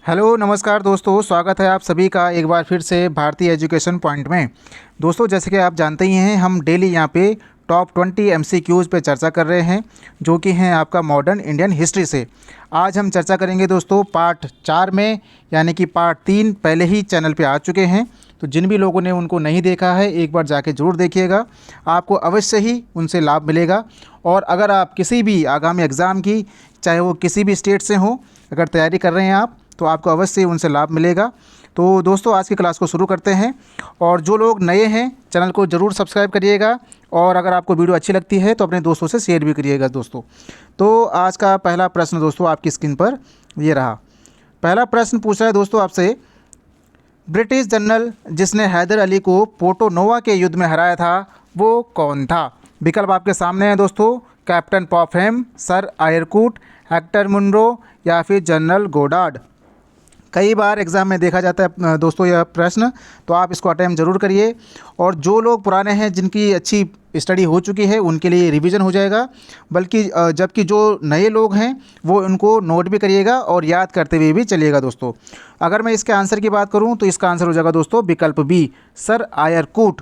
Hello नमस्कार दोस्तों, स्वागत है आप सभी का एक बार फिर से भारतीय एजुकेशन पॉइंट में। दोस्तों, जैसे कि आप जानते ही हैं, हम डेली यहाँ पे टॉप 20 एमसीक्यूज़ पे चर्चा कर रहे हैं, जो कि हैं आपका मॉडर्न इंडियन हिस्ट्री से। आज हम चर्चा करेंगे दोस्तों पार्ट 4 में, यानी कि पार्ट 3 पहले ही चैनल पे आ चुके हैं। तो जिन भी लोगों ने उनको नहीं देखा है, एक बार जाके ज़रूर देखिएगा, आपको अवश्य ही उनसे लाभ मिलेगा। और अगर आप किसी भी आगामी एग्ज़ाम की, चाहे वो किसी भी स्टेट से हो, अगर तैयारी कर रहे हैं आप, तो आपको अवश्य उनसे लाभ मिलेगा। तो दोस्तों, आज की क्लास को शुरू करते हैं। और जो लोग नए हैं, चैनल को ज़रूर सब्सक्राइब करिएगा, और अगर आपको वीडियो अच्छी लगती है तो अपने दोस्तों से शेयर भी करिएगा दोस्तों। तो आज का पहला प्रश्न दोस्तों आपकी स्क्रीन पर ये रहा। पहला प्रश्न पूछ रहा है दोस्तों आपसे, ब्रिटिश जनरल जिसने हैदर अली को पोर्टो नोवा के युद्ध में हराया था, वो कौन था? विकल्प आपके सामने हैं दोस्तों, captain Popham, sir Eyre Coote, Hector Munro या फिर जनरल गोडार्ड। कई बार एग्ज़ाम में देखा जाता है दोस्तों यह प्रश्न, तो आप इसको अटैम्प्ट ज़रूर करिए। और जो लोग पुराने हैं, जिनकी अच्छी स्टडी हो चुकी है, उनके लिए रिवीजन हो जाएगा। बल्कि जबकि जो नए लोग हैं वो उनको नोट भी करिएगा और याद करते हुए भी चलिएगा दोस्तों। अगर मैं इसके आंसर की बात करूं तो इसका आंसर हो जाएगा दोस्तों विकल्प बी, सर आयरकूट।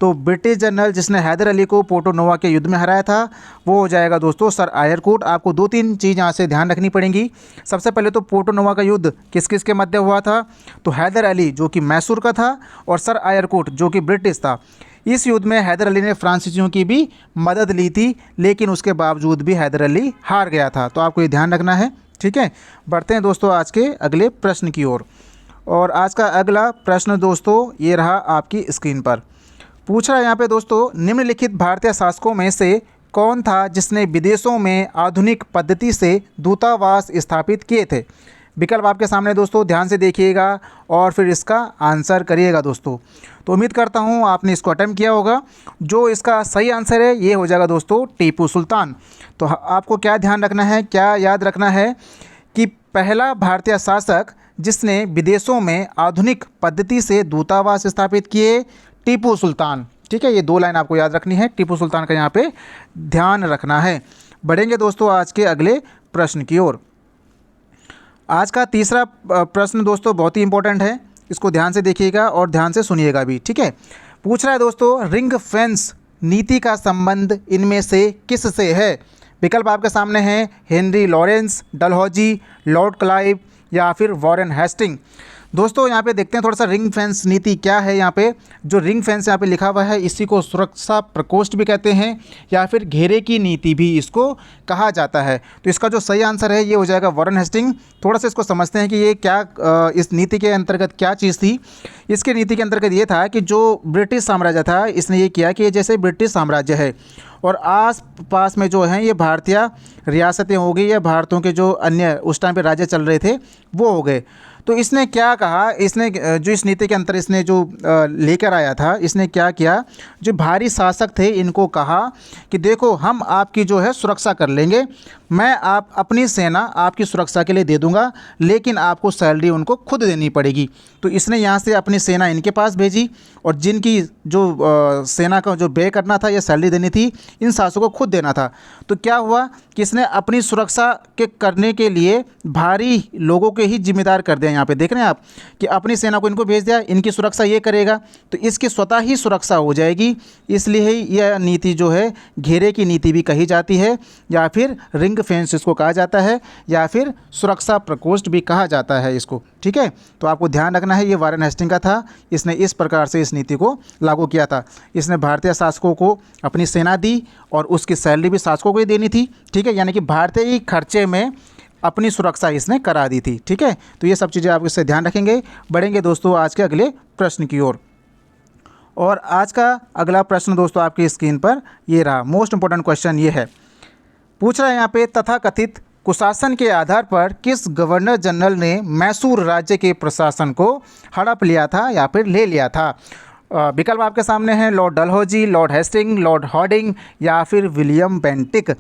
तो ब्रिटिश जनरल जिसने हैदर अली को पोर्टो नोवा के युद्ध में हराया था, वो हो जाएगा दोस्तों सर आयरकूट। आपको दो तीन चीज़ यहाँ से ध्यान रखनी पड़ेंगी। सबसे पहले तो पोर्टो नोवा का युद्ध किस किस के मध्य हुआ था? तो हैदर अली जो कि मैसूर का था, और सर आयरकूट जो कि ब्रिटिश था। इस युद्ध में हैदर अली ने फ्रांसीसियों की भी मदद ली थी, लेकिन उसके बावजूद भी हैदर अली हार गया था। तो आपको ये ध्यान रखना है, ठीक है। बढ़ते हैं दोस्तों आज के अगले प्रश्न की ओर। और आज का अगला प्रश्न दोस्तों ये रहा आपकी स्क्रीन पर। पूछ रहा है यहाँ पे दोस्तों, निम्नलिखित भारतीय शासकों में से कौन था जिसने विदेशों में आधुनिक पद्धति से दूतावास स्थापित किए थे? विकल्प आपके सामने दोस्तों, ध्यान से देखिएगा और फिर इसका आंसर करिएगा दोस्तों। तो उम्मीद करता हूँ आपने इसको अटेम्प्ट किया होगा। जो इसका सही आंसर है ये हो जाएगा दोस्तों टीपू सुल्तान। तो आपको क्या ध्यान रखना है, क्या याद रखना है कि पहला भारतीय शासक जिसने विदेशों में आधुनिक पद्धति से दूतावास स्थापित किए, टीपू सुल्तान। ठीक है, ये दो लाइन आपको याद रखनी है, टीपू सुल्तान का यहाँ पे ध्यान रखना है। बढ़ेंगे दोस्तों आज के अगले प्रश्न की ओर। आज का तीसरा प्रश्न दोस्तों बहुत ही इंपॉर्टेंट है, इसको ध्यान से देखिएगा और ध्यान से सुनिएगा भी, ठीक है। पूछ रहा है दोस्तों, रिंग फेंस नीति का संबंध इनमें से किस से है? विकल्प आपके सामने हैं, Henry Lawrence, Dalhousie, Lord Clive या फिर वॉरेन हेस्टिंग। दोस्तों यहाँ पे देखते हैं थोड़ा सा रिंग फेंस नीति क्या है। यहाँ पे जो रिंग फेंस यहाँ पे लिखा हुआ है, इसी को सुरक्षा प्रकोष्ठ भी कहते हैं, या फिर घेरे की नीति भी इसको कहा जाता है। तो इसका जो सही आंसर है ये हो जाएगा वॉरेन हेस्टिंग। थोड़ा सा इसको समझते हैं कि ये क्या इस नीति के अंतर्गत क्या चीज़ थी। इसके नीति के अंतर्गत ये था कि जो ब्रिटिश साम्राज्य था, इसने ये किया कि जैसे ब्रिटिश साम्राज्य है और आस पास में जो हैं ये भारतीय रियासतें हो गई, या भारतों के जो अन्य उस टाइम पे राज्य चल रहे थे वो हो गए। तो इसने क्या कहा, इसने जो इस नीति के अंतर इसने जो लेकर आया था, इसने क्या किया, जो भारी शासक थे इनको कहा कि देखो हम आपकी जो है सुरक्षा कर लेंगे, मैं आप अपनी सेना आपकी सुरक्षा के लिए दे दूंगा, लेकिन आपको सैलरी उनको खुद देनी पड़ेगी। तो इसने यहाँ से अपनी सेना इनके पास भेजी, और जिनकी जो सेना का जो व्यय करना था या सैलरी देनी थी, इन शासकों को खुद देना था। तो क्या हुआ कि इसने अपनी सुरक्षा के करने के लिए भारी लोगों के ही जिम्मेदार कर दिया। यहाँ पे देख रहे हैं आप कि अपनी सेना को इनको भेज दिया, इनकी सुरक्षा ये करेगा, तो इसकी स्वतः ही सुरक्षा हो जाएगी। इसलिए यह नीति जो है घेरे की नीति भी कही जाती है, या फिर रिंग फेंस इसको कहा जाता है, या फिर सुरक्षा प्रकोष्ठ भी कहा जाता है इसको, ठीक है। तो आपको ध्यान रखना है, ये वॉरेन हेस्टिंग का था। इसने इस प्रकार से इस नीति को लागू किया था। इसने भारतीय शासकों को अपनी सेना दी और उसकी सैलरी भी शासकों को ही देनी थी, ठीक है। यानी कि भारतीय ही खर्चे में अपनी सुरक्षा इसने करा दी थी, ठीक है। तो ये सब चीज़ें आप इससे ध्यान रखेंगे। बढ़ेंगे दोस्तों आज के अगले प्रश्न की ओर। और आज का अगला प्रश्न दोस्तों आपकी स्क्रीन पर ये रहा। मोस्ट इंपॉर्टेंट क्वेश्चन ये है, पूछ रहा है यहाँ पे, तथाकथित कुशासन के आधार पर किस गवर्नर जनरल ने मैसूर राज्य के प्रशासन को हड़प लिया था या फिर ले लिया था? विकल्प आपके सामने हैं, lord Dalhousie, lord Hastings, lord Hardinge या फिर विलियम बेंटिक।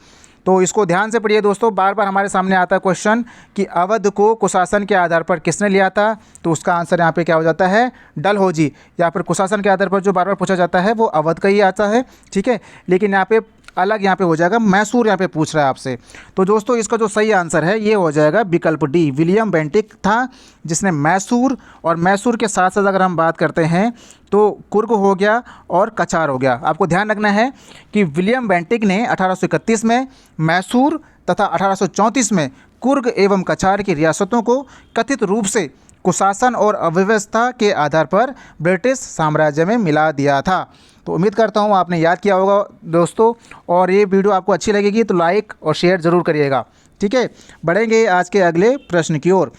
तो इसको ध्यान से पढ़िए दोस्तों, बार बार हमारे सामने आता है क्वेश्चन कि अवध को कुशासन के आधार पर किसने लिया था। तो उसका आंसर यहाँ पे क्या हो जाता है, डलहौजी। या फिर कुशासन के आधार पर जो बार बार पूछा जाता है वो अवध का ही आता है, ठीक है। लेकिन यहाँ पे अलग यहाँ पे हो जाएगा, मैसूर यहाँ पे पूछ रहा है आपसे। तो दोस्तों इसका जो सही आंसर है ये हो जाएगा विकल्प डी, विलियम बेंटिक था जिसने मैसूर, और मैसूर के साथ साथ अगर हम बात करते हैं तो कुर्ग हो गया और कछार हो गया। आपको ध्यान रखना है कि विलियम बेंटिक ने 1831 में मैसूर तथा 1834 में कुर्ग एवं कछार की रियासतों को कथित रूप से कुशासन और अव्यवस्था के आधार पर ब्रिटिश साम्राज्य में मिला दिया था। तो उम्मीद करता हूँ आपने याद किया होगा दोस्तों, और ये वीडियो आपको अच्छी लगेगी तो लाइक और शेयर ज़रूर करिएगा। ठीक है, बढ़ेंगे आज के अगले प्रश्न की ओर।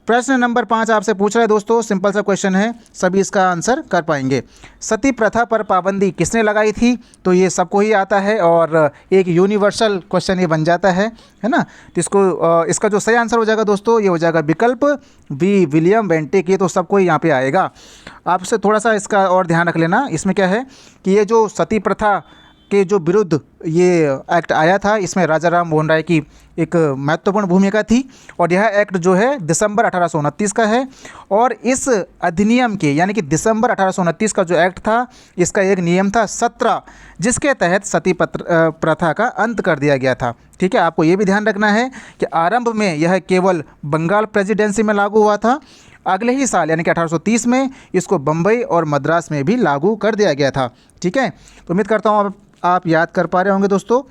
प्रश्न नंबर 5 आपसे पूछ रहा है दोस्तों, सिंपल सा क्वेश्चन है, सभी इसका आंसर कर पाएंगे। सती प्रथा पर पाबंदी किसने लगाई थी? तो ये सबको ही आता है और एक यूनिवर्सल क्वेश्चन ये बन जाता है ना। तो इसका जो सही आंसर हो जाएगा दोस्तों ये हो जाएगा विकल्प बी, विलियम बेंटिक। ये तो सबको ही यहाँ पे आएगा। आपसे थोड़ा सा इसका और ध्यान रख लेना, इसमें क्या है कि ये जो सती प्रथा के जो विरुद्ध ये एक्ट आया था, इसमें राजा राम मोहन राय की एक महत्वपूर्ण भूमिका थी, और यह एक्ट जो है दिसंबर 1829 का है। और इस अधिनियम के यानी कि दिसंबर 1829 का जो एक्ट था, इसका एक नियम था 17, जिसके तहत सती प्रथा का अंत कर दिया गया था। ठीक है, आपको ये भी ध्यान रखना है कि आरंभ में यह केवल बंगाल प्रेसिडेंसी में लागू हुआ था, अगले ही साल यानी कि 1830 में इसको बम्बई और मद्रास में भी लागू कर दिया गया था। ठीक है, तो उम्मीद करता हूँ आप याद कर पा रहे होंगे दोस्तों।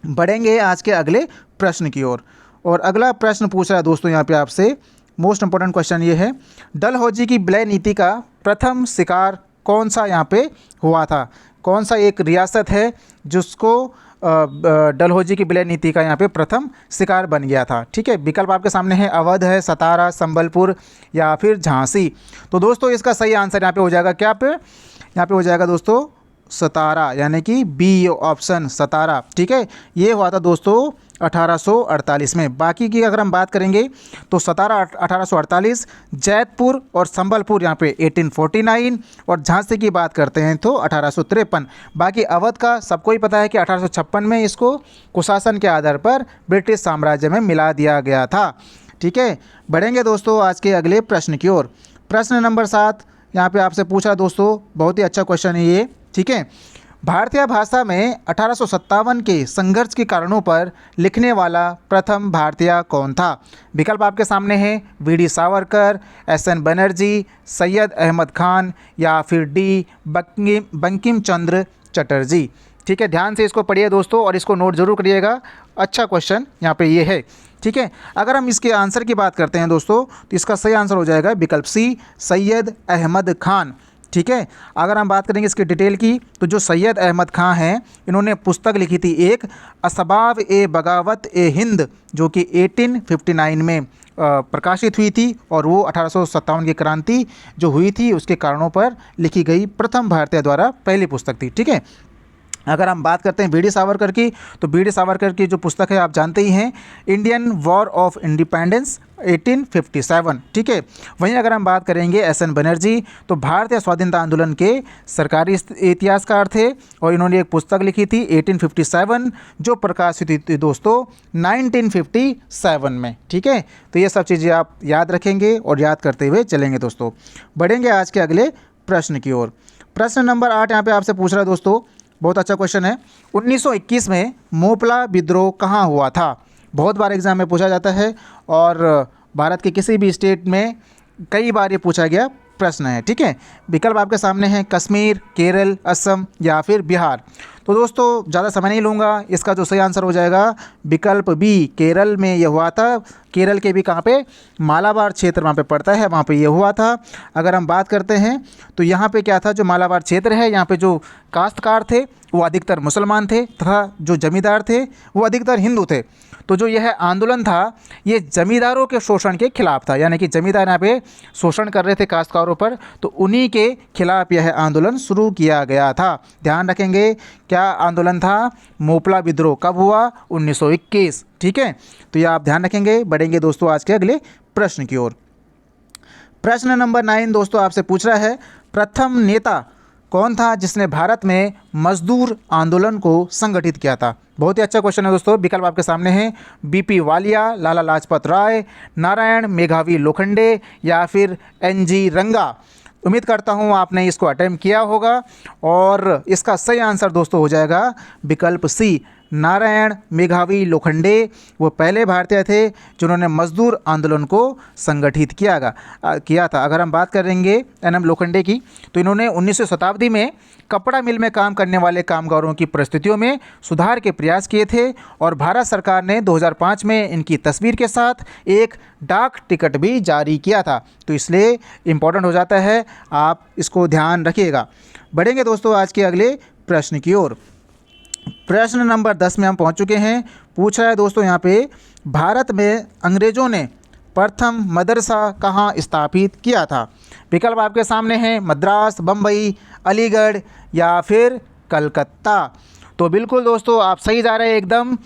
बढ़ेंगे आज के अगले प्रश्न की ओर, और अगला प्रश्न पूछ रहा है दोस्तों यहाँ पे आपसे, मोस्ट इंपॉर्टेंट क्वेश्चन ये है, डलहौजी की विलय नीति का प्रथम शिकार कौन सा यहाँ पे हुआ था? कौन सा एक रियासत है जिसको डलहौजी की विलय नीति का यहाँ पे प्रथम शिकार बन गया था? ठीक है, विकल्प आपके सामने है, अवध है, सतारा, संबलपुर या फिर झांसी। तो दोस्तों इसका सही आंसर यहाँ पे हो जाएगा क्या? यहाँ पे हो जाएगा दोस्तों सतारा, यानी कि बी ऑप्शन सतारा। ठीक है, ये हुआ था दोस्तों 1848 में। बाकी की अगर हम बात करेंगे तो सतारा 1848, जैतपुर और संबलपुर यहाँ पे 1849, और झांसी की बात करते हैं तो 1853। बाकी अवध का सबको ही पता है कि 1856 में इसको कुशासन के आधार पर ब्रिटिश साम्राज्य में मिला दिया गया था। ठीक है, बढ़ेंगे दोस्तों आज के अगले प्रश्न की ओर। प्रश्न नंबर 7 यहाँ पे आपसे पूछा दोस्तों, बहुत ही अच्छा क्वेश्चन है ये। ठीक है, भारतीय भाषा में 1857 के संघर्ष के कारणों पर लिखने वाला प्रथम भारतीय कौन था? विकल्प आपके सामने हैं, वी.डी. सावरकर, एस.एन. बनर्जी, सैयद अहमद खान या फिर डी. बंकिम चंद्र चटर्जी। ठीक है, ध्यान से इसको पढ़िए दोस्तों और इसको नोट जरूर करिएगा, अच्छा क्वेश्चन यहाँ पे ये है। ठीक है, अगर हम इसके आंसर की बात करते हैं दोस्तों तो इसका सही आंसर हो जाएगा विकल्प सी, सैयद अहमद खान। ठीक है, अगर हम बात करेंगे इसकी डिटेल की तो जो सैयद अहमद खान हैं, इन्होंने पुस्तक लिखी थी एक, असबाब ए बगावत ए हिंद, जो कि 1859 में प्रकाशित हुई थी, और वो 1857 की क्रांति जो हुई थी उसके कारणों पर लिखी गई प्रथम भारतीय द्वारा पहली पुस्तक थी। ठीक है, अगर हम बात करते हैं वी.डी. सावरकर की, तो वी.डी. सावरकर की जो पुस्तक है आप जानते ही हैं, इंडियन वॉर ऑफ इंडिपेंडेंस 1857। ठीक है, वहीं अगर हम बात करेंगे एस.एन. बनर्जी, तो भारतीय स्वाधीनता आंदोलन के सरकारी इतिहासकार थे, और इन्होंने एक पुस्तक लिखी थी 1857 जो प्रकाशित हुई थी दोस्तों 1957 में। ठीक है, तो ये सब चीज़ें आप याद रखेंगे और याद करते हुए चलेंगे दोस्तों। बढ़ेंगे आज के अगले प्रश्न की ओर। प्रश्न नंबर 8 यहाँ पे आपसे पूछ रहा है दोस्तों, बहुत अच्छा क्वेश्चन है, 1921 में मोपला विद्रोह कहाँ हुआ था? बहुत बार एग्जाम में पूछा जाता है, और भारत के किसी भी स्टेट में कई बार ये पूछा गया प्रश्न है। ठीक है, विकल्प आपके सामने हैं, कश्मीर, केरल, असम या फिर बिहार। तो दोस्तों ज़्यादा समय नहीं लूँगा, इसका जो सही आंसर हो जाएगा विकल्प बी, केरल में ये हुआ था। केरल के भी कहाँ पे, मालाबार क्षेत्र वहाँ पे पड़ता है, वहाँ पे ये हुआ था। अगर हम बात करते हैं तो यहाँ पे क्या था, जो मालाबार क्षेत्र है यहाँ पे जो काश्तकार थे वो अधिकतर मुसलमान थे, तथा जो जमींदार थे वो अधिकतर हिंदू थे। तो जो यह आंदोलन था ये जमींदारों के शोषण के खिलाफ था, यानी कि जमींदार यहाँ पे शोषण कर रहे थे काश्तकारों पर, तो उन्हीं के खिलाफ यह आंदोलन शुरू किया गया था। ध्यान रखेंगे, क्या आंदोलन था? मोपला विद्रोह कब हुआ? 1921। ठीक है, तो ये आप ध्यान रखेंगे। बढ़ेंगे दोस्तों आज के अगले प्रश्न की ओर। प्रश्न नंबर 9 दोस्तों आपसे पूछ रहा है, प्रथम नेता कौन था जिसने भारत में मजदूर आंदोलन को संगठित किया था? बहुत ही अच्छा क्वेश्चन है दोस्तों। विकल्प आपके सामने हैं, बीपी वालिया, लाला लाजपत राय, नारायण मेघावी लोखंडे या फिर एनजी रंगा। उम्मीद करता हूँ आपने इसको अटेम्प्ट किया होगा और इसका सही आंसर दोस्तों हो जाएगा विकल्प सी, नारायण मेघावी लोखंडे। वो पहले भारतीय थे जिन्होंने मजदूर आंदोलन को संगठित किया था। अगर हम बात करेंगे एन.एम. लोखंडे की, तो इन्होंने 19वीं शताब्दी में कपड़ा मिल में काम करने वाले कामगारों की परिस्थितियों में सुधार के प्रयास किए थे और भारत सरकार ने 2005 में इनकी तस्वीर के साथ एक डाक टिकट भी जारी किया था। तो इसलिए इम्पोर्टेंट हो जाता है, आप इसको ध्यान रखिएगा। बढ़ेंगे दोस्तों आज के अगले प्रश्न की ओर। प्रश्न नंबर 10 में हम पहुंच चुके हैं। पूछ रहा है दोस्तों यहाँ पे, भारत में अंग्रेज़ों ने प्रथम मदरसा कहाँ स्थापित किया था? विकल्प आपके सामने हैं, मद्रास, बम्बई, अलीगढ़ या फिर कलकत्ता। तो बिल्कुल दोस्तों आप सही जा रहे हैं एकदम,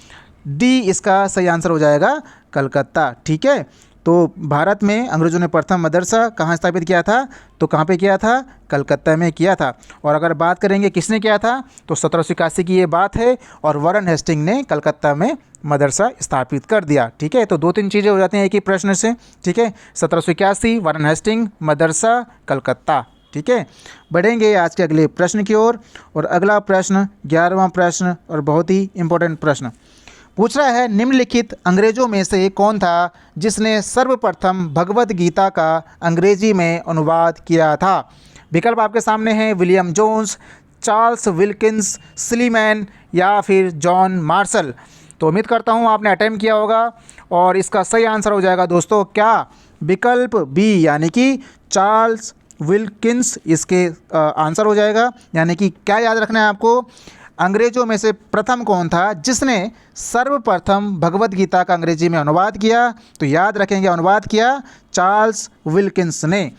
डी इसका सही आंसर हो जाएगा, कलकत्ता। ठीक है, तो भारत में अंग्रेज़ों ने प्रथम मदरसा कहाँ स्थापित किया था? तो कहाँ पे किया था? कलकत्ता में किया था। और अगर बात करेंगे किसने किया था, तो 1781 की ये बात है और वारेन हेस्टिंग ने कलकत्ता में मदरसा स्थापित कर दिया। ठीक है, तो 2-3 चीज़ें हो जाती हैं एक ही प्रश्न से। ठीक है, 1781, वारेन हेस्टिंग, मदरसा, कलकत्ता। ठीक है, बढ़ेंगे आज के अगले प्रश्न की ओर। और अगला प्रश्न 11वां प्रश्न और बहुत ही इम्पोर्टेंट प्रश्न पूछ रहा है, निम्नलिखित अंग्रेजों में से कौन था जिसने सर्वप्रथम भगवत गीता का अंग्रेजी में अनुवाद किया था? विकल्प आपके सामने हैं, William Jones, Charles Wilkins, Sleeman या फिर जॉन मार्शल। तो उम्मीद करता हूँ आपने अटेम्प्ट किया होगा और इसका सही आंसर हो जाएगा दोस्तों क्या? विकल्प बी, यानी कि चार्ल्स विल्किंस इसके आंसर हो जाएगा। यानी कि क्या याद रखना है आपको, अंग्रेजों में से प्रथम कौन था जिसने सर्वप्रथम भगवत गीता का अंग्रेजी में अनुवाद किया? तो याद रखेंगे अनुवाद किया चार्ल्स विल्किंस ने।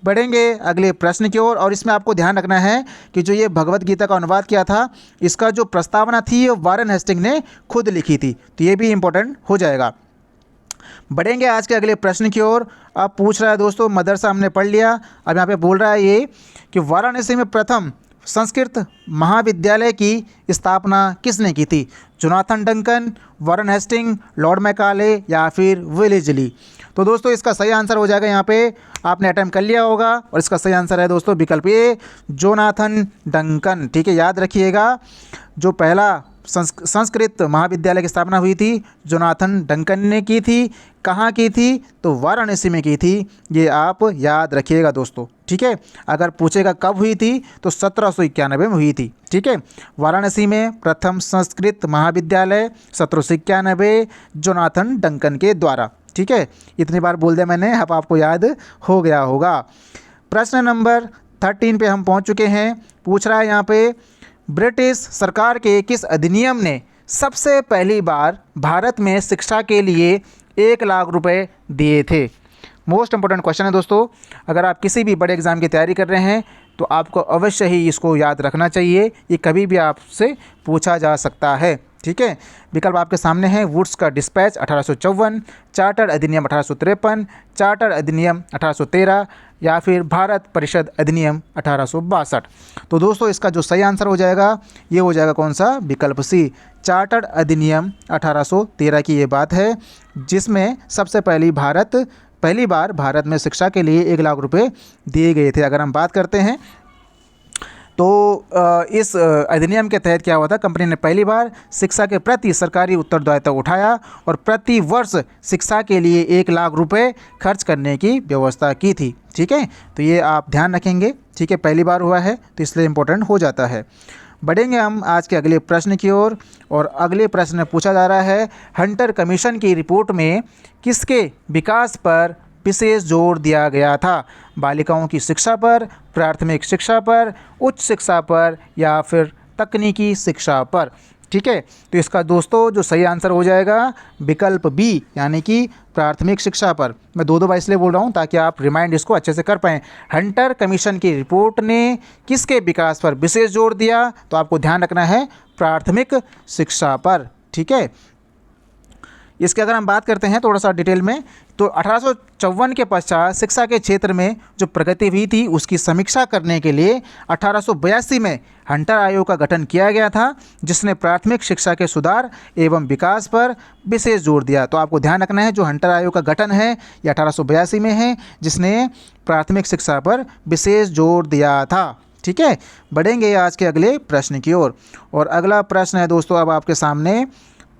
बढ़ेंगे अगले प्रश्न की ओर और इसमें आपको ध्यान रखना है कि जो ये भगवत गीता का अनुवाद किया था, इसका जो प्रस्तावना थी ये वारेन हेस्टिंग ने खुद लिखी थी। तो ये भी इम्पोर्टेंट हो जाएगा। बढ़ेंगे आज के अगले प्रश्न की ओर। अब पूछ रहा है दोस्तों, मदरसा हमने पढ़ लिया, अब यहाँ पे बोल रहा है ये कि वाराणसी में प्रथम संस्कृत महाविद्यालय की स्थापना किसने की थी? Jonathan Duncan, Warren Hastings, lord Macaulay या फिर विलेजली। तो दोस्तों इसका सही आंसर हो जाएगा, यहाँ पे आपने अटेम्प्ट कर लिया होगा और इसका सही आंसर है दोस्तों विकल्प ए, जोनाथन डंकन। ठीक है, याद रखिएगा, जो पहला संस्कृत महाविद्यालय की स्थापना हुई थी जोनाथन डंकन ने की थी। कहाँ की थी? तो वाराणसी में की थी। ये आप याद रखिएगा दोस्तों। ठीक है, अगर पूछेगा कब हुई थी तो 1791 में हुई थी। ठीक है, वाराणसी में प्रथम संस्कृत महाविद्यालय 1791 जोनाथन डंकन के द्वारा। ठीक है, इतनी बार बोल दिया मैंने, अब आपको याद हो गया होगा। प्रश्न नंबर 13 पे हम पहुंच चुके हैं। पूछ रहा है यहाँ पे, ब्रिटिश सरकार के किस अधिनियम ने सबसे पहली बार भारत में शिक्षा के लिए 1 लाख रुपए दिए थे? मोस्ट इंपॉर्टेंट क्वेश्चन है दोस्तों। अगर आप किसी भी बड़े एग्ज़ाम की तैयारी कर रहे हैं तो आपको अवश्य ही इसको याद रखना चाहिए, ये कभी भी आपसे पूछा जा सकता है। ठीक है, विकल्प आपके सामने हैं, वुड्स का डिस्पैच 1854, चार्टर अधिनियम 1853, चार्टर अधिनियम 1813 या फिर भारत परिषद अधिनियम 1862। तो दोस्तों इसका जो सही आंसर हो जाएगा ये हो जाएगा कौन सा? विकल्प सी, चार्टर अधिनियम 1813 की ये बात है, जिसमें सबसे पहली बार भारत में शिक्षा के लिए 1 लाख रुपए दिए गए थे। अगर हम बात करते हैं तो इस अधिनियम के तहत क्या हुआ था, कंपनी ने पहली बार शिक्षा के प्रति सरकारी उत्तरदायित्व उठाया और प्रति वर्ष शिक्षा के लिए 1 लाख रुपए खर्च करने की व्यवस्था की थी। ठीक है, तो ये आप ध्यान रखेंगे। ठीक है, पहली बार हुआ है तो इसलिए इम्पोर्टेंट हो जाता है। बढ़ेंगे हम आज के अगले प्रश्न की ओर और अगले प्रश्न में पूछा जा रहा है, हंटर कमीशन की रिपोर्ट में किसके विकास पर विशेष जोर दिया गया था? बालिकाओं की शिक्षा पर, प्राथमिक शिक्षा पर, उच्च शिक्षा पर या फिर तकनीकी शिक्षा पर? ठीक है, तो इसका दोस्तों जो सही आंसर हो जाएगा विकल्प बी, यानी कि प्राथमिक शिक्षा पर। मैं दो बार इसलिए बोल रहा हूँ ताकि आप रिमाइंड इसको अच्छे से कर पाएँ। हंटर कमीशन की रिपोर्ट ने किसके विकास पर विशेष जोर दिया? तो आपको ध्यान रखना है प्राथमिक शिक्षा पर। ठीक है, इसकी अगर हम बात करते हैं थोड़ा सा डिटेल में, तो 1854 के पश्चात शिक्षा के क्षेत्र में जो प्रगति हुई थी उसकी समीक्षा करने के लिए 1882 में हंटर आयोग का गठन किया गया था, जिसने प्राथमिक शिक्षा के सुधार एवं विकास पर विशेष जोर दिया। तो आपको ध्यान रखना है, जो हंटर आयोग का गठन है ये 1882 में है, जिसने प्राथमिक शिक्षा पर विशेष जोर दिया था। ठीक है, बढ़ेंगे आज के अगले प्रश्न की ओर। और अगला प्रश्न है दोस्तों अब आपके सामने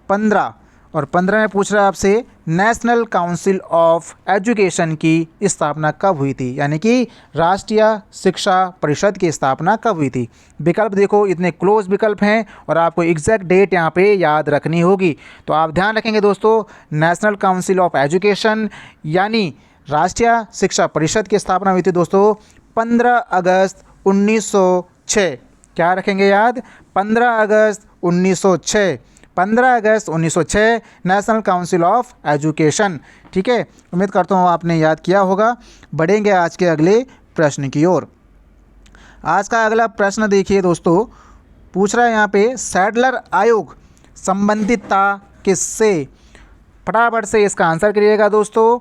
15, और 15 में पूछ रहा है आपसे नेशनल काउंसिल ऑफ एजुकेशन की स्थापना कब हुई थी, यानी कि राष्ट्रीय शिक्षा परिषद की स्थापना कब हुई थी। विकल्प देखो, इतने क्लोज विकल्प हैं और आपको एग्जैक्ट डेट यहाँ पे याद रखनी होगी। तो आप ध्यान रखेंगे दोस्तों, नेशनल काउंसिल ऑफ एजुकेशन यानी राष्ट्रीय शिक्षा परिषद की स्थापना हुई थी दोस्तों 15 अगस्त 1906। क्या रखेंगे याद, 15 अगस्त 1906, 15 अगस्त 1906 नेशनल काउंसिल ऑफ एजुकेशन। ठीक है, उम्मीद करता हूँ आपने याद किया होगा। बढ़ेंगे आज के अगले प्रश्न की ओर। आज का अगला प्रश्न देखिए दोस्तों, पूछ रहा है यहाँ पे सैडलर आयोग संबंधित था किससे। फटाफट से इसका आंसर करिएगा दोस्तों।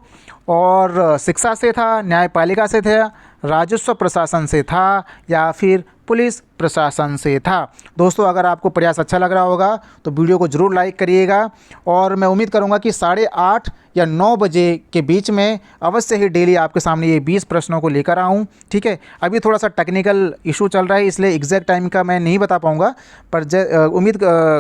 और शिक्षा से था, न्यायपालिका से था, राजस्व प्रशासन से था, या फिर पुलिस प्रशासन से था। दोस्तों अगर आपको प्रयास अच्छा लग रहा होगा तो वीडियो को ज़रूर लाइक करिएगा, और मैं उम्मीद करूंगा कि 8:30 या 9 बजे के बीच में अवश्य ही डेली आपके सामने ये 20 प्रश्नों को लेकर आऊँ। ठीक है, अभी थोड़ा सा टेक्निकल इशू चल रहा है इसलिए एग्जैक्ट टाइम का मैं नहीं बता पाऊँगा, पर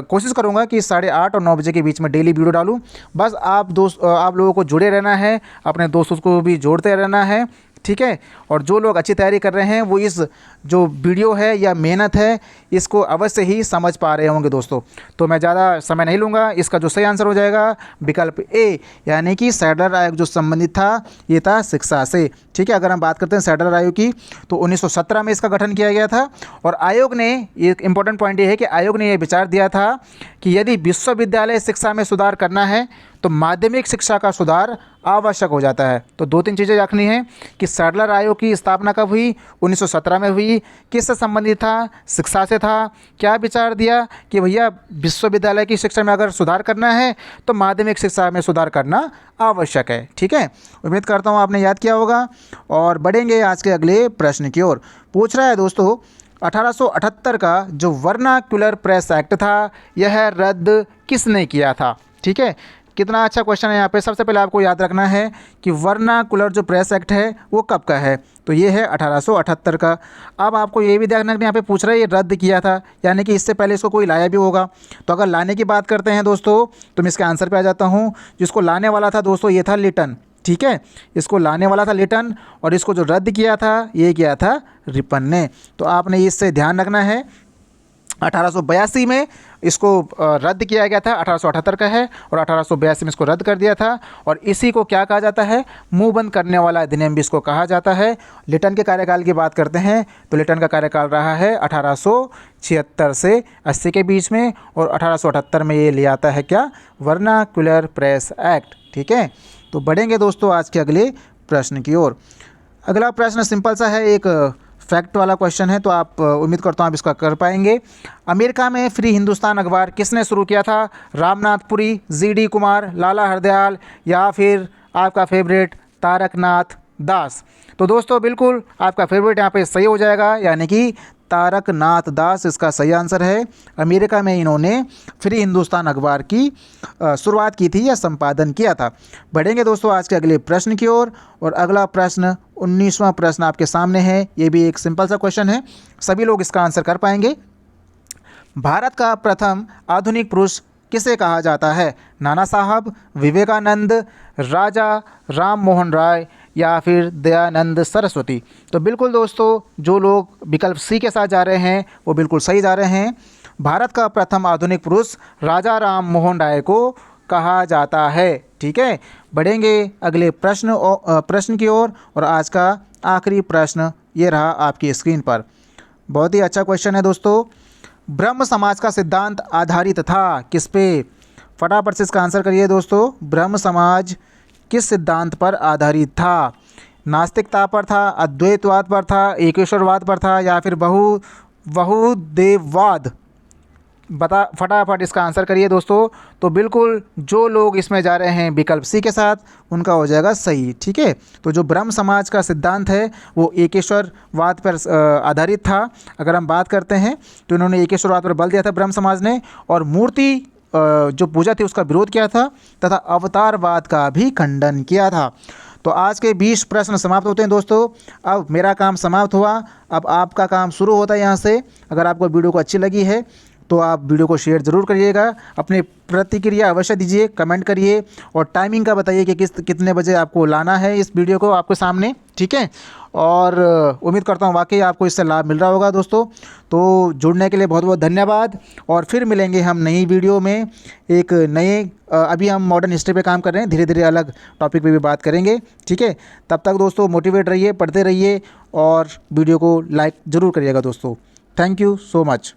कोशिश करूँगा कि 8:30 और 9 बजे के बीच में डेली वीडियो डालूँ। बस आप लोगों को जुड़े रहना है, अपने दोस्तों को भी जोड़ते रहना है। ठीक है, और जो लोग अच्छी तैयारी कर रहे हैं वो इस जो वीडियो है या मेहनत है इसको अवश्य ही समझ पा रहे होंगे दोस्तों। तो मैं ज़्यादा समय नहीं लूँगा, इसका जो सही आंसर हो जाएगा विकल्प ए, यानी कि सैडलर आयोग जो संबंधित था ये था शिक्षा से। ठीक है, अगर हम बात करते हैं सैडलर आयोग की तो 1917 में इसका गठन किया गया था। और आयोग ने, एक इम्पॉर्टेंट पॉइंट ये है कि आयोग ने ये विचार दिया था कि यदि विश्वविद्यालय शिक्षा में सुधार करना है तो माध्यमिक शिक्षा का सुधार आवश्यक हो जाता है। तो 2-3 चीज़ें रखनी है कि सैडलर आयोग की स्थापना कब हुई, 1917 में हुई, किससे संबंधित था, शिक्षा से था। क्या विचार दिया कि भैया विश्वविद्यालय की शिक्षा में अगर सुधार करना है तो माध्यमिक शिक्षा में सुधार करना आवश्यक है। ठीक है, उम्मीद करता हूँ आपने याद किया होगा। और बढ़ेंगे आज के अगले प्रश्न की ओर। पूछ रहा है दोस्तों 1878 का जो वर्नाक्युलर प्रेस एक्ट था यह रद्द किसने किया था। ठीक है, कितना अच्छा क्वेश्चन है यहाँ पे। सबसे पहले आपको याद रखना है कि वर्नाकुलर जो प्रेस एक्ट है वो कब का है, तो ये है 1878 का। अब आपको ये भी ध्यान रखना है, यहाँ पे पूछ रहा है ये रद्द किया था, यानी कि इससे पहले इसको कोई लाया भी होगा। तो अगर लाने की बात करते हैं दोस्तों तो मैं इसके आंसर पे आ जाता हूँ। जिसको लाने वाला था दोस्तों ये था लिटन। ठीक है, इसको लाने वाला था लिटन, और इसको जो रद्द किया था ये किया था रिपन ने। तो आपने इससे ध्यान रखना है, 1882 में इसको रद्द किया गया था, 1878 का है, और 1882 में इसको रद्द कर दिया था। और इसी को क्या कहा जाता है, मुंह बंद करने वाला अधिनियम भी इसको कहा जाता है। लिटन के कार्यकाल की बात करते हैं तो लिटन का कार्यकाल रहा है 1876 से 80 के बीच में, और 1878 में ये ले आता है क्या, वर्नाक्युलर प्रेस एक्ट। ठीक है, तो बढ़ेंगे दोस्तों आज के अगले प्रश्न की ओर। अगला प्रश्न सिंपल सा है, एक फैक्ट वाला क्वेश्चन है, तो आप उम्मीद करता हूँ आप इसका कर पाएंगे। अमेरिका में फ्री हिंदुस्तान अखबार किसने शुरू किया था, रामनाथपुरी, GD कुमार, लाला हरदयाल, या फिर आपका फेवरेट तारकनाथ दास। तो दोस्तों बिल्कुल आपका फेवरेट यहाँ पे सही हो जाएगा, यानी कि तारकनाथ दास इसका सही आंसर है। अमेरिका में इन्होंने फ्री हिंदुस्तान अखबार की शुरुआत की थी या संपादन किया था। बढ़ेंगे दोस्तों आज के अगले प्रश्न की ओर। और अगला प्रश्न 19वां प्रश्न आपके सामने है। ये भी एक सिंपल सा क्वेश्चन है, सभी लोग इसका आंसर कर पाएंगे। भारत का प्रथम आधुनिक पुरुष किसे कहा जाता है, नाना साहब, विवेकानंद, राजा राम मोहन राय, या फिर दयानंद सरस्वती। तो बिल्कुल दोस्तों जो लोग विकल्प सी के साथ जा रहे हैं वो बिल्कुल सही जा रहे हैं। भारत का प्रथम आधुनिक पुरुष राजा राम मोहन राय को कहा जाता है। ठीक है, बढ़ेंगे अगले प्रश्न की ओर। और आज का आखिरी प्रश्न ये रहा आपकी स्क्रीन पर। बहुत ही अच्छा क्वेश्चन है दोस्तों। ब्रह्म समाज का सिद्धांत आधारित था किस पे, फटाफट से इसका आंसर करिए दोस्तों। ब्रह्म समाज किस सिद्धांत पर आधारित था, नास्तिकता पर था, अद्वैतवाद पर था, एकेश्वरवाद पर था, या फिर बहुदेववाद। फटाफट इसका आंसर करिए दोस्तों। तो बिल्कुल जो लोग इसमें जा रहे हैं विकल्प सी के साथ, उनका हो जाएगा सही। ठीक है, तो जो ब्रह्म समाज का सिद्धांत है वो एकेश्वरवाद पर आधारित था। अगर हम बात करते हैं तो इन्होंने एकेश्वरवाद पर बल दिया था ब्रह्म समाज ने, और मूर्ति जो पूजा थी उसका विरोध किया था, तथा अवतारवाद का भी खंडन किया था। तो आज के 20 प्रश्न समाप्त होते हैं दोस्तों। अब मेरा काम समाप्त हुआ, अब आपका काम शुरू होता है यहाँ से। अगर आपको वीडियो को अच्छी लगी है तो आप वीडियो को शेयर ज़रूर करिएगा, अपनी प्रतिक्रिया अवश्य दीजिए, कमेंट करिए, और टाइमिंग का बताइए कि कितने बजे आपको लाना है इस वीडियो को आपके सामने। ठीक है, और उम्मीद करता हूँ वाकई आपको इससे लाभ मिल रहा होगा दोस्तों। तो जुड़ने के लिए बहुत बहुत धन्यवाद, और फिर मिलेंगे हम नई वीडियो में एक नए अभी हम मॉडर्न हिस्ट्री पे काम कर रहे हैं, धीरे धीरे अलग टॉपिक पे भी बात करेंगे। ठीक है, तब तक दोस्तों मोटिवेट रहिए, पढ़ते रहिए, और वीडियो को लाइक ज़रूर करिएगा दोस्तों। Thank you so much.